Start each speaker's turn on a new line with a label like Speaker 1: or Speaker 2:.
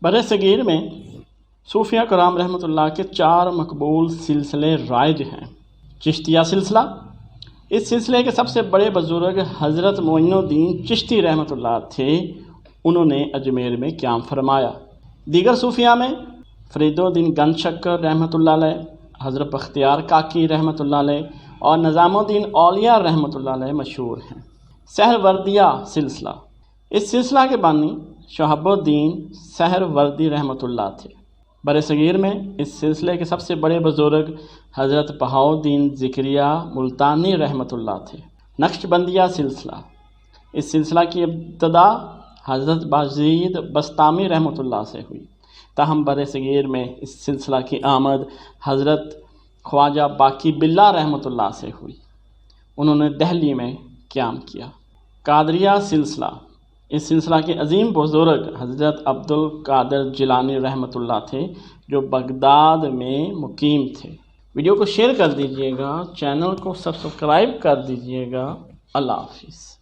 Speaker 1: برصغیر میں صوفیہ کرام رحمۃ اللہ کے 4 مقبول سلسلے رائج ہیں۔ چشتیہ سلسلہ، اس سلسلے کے سب سے بڑے بزرگ حضرت معین الدین چشتی رحمۃ اللہ تھے، انہوں نے اجمیر میں قیام فرمایا۔ دیگر صوفیہ میں فرید الدین گنج شکر رحمۃ اللہ علیہ، حضرت بختیار کاکی رحمۃ اللہ علیہ اور نظام الدین اولیاء رحمۃ اللہ علیہ مشہور ہیں۔ سہروردیہ سلسلہ، اس سلسلہ کے بانی شہاب الدین سہروردی رحمۃ اللہ تھے۔ برصغیر میں اس سلسلے کے سب سے بڑے بزرگ حضرت بہاؤالدین ذکریہ ملتانی رحمۃ اللہ تھے۔ نقشبندیہ سلسلہ، اس سلسلہ کی ابتدا حضرت بازید بسطامی رحمۃ اللہ سے ہوئی، تاہم برصغیر میں اس سلسلہ کی آمد حضرت خواجہ باقی باللہ رحمۃ اللہ سے ہوئی، انہوں نے دہلی میں قیام کیا۔ قادریہ سلسلہ، اس سلسلہ کے عظیم بزرگ حضرت عبد القادر جیلانی رحمۃ اللہ تھے، جو بغداد میں مقیم تھے۔ ویڈیو کو شیئر کر دیجیے گا، چینل کو سبسکرائب کر دیجیے گا۔ اللہ حافظ۔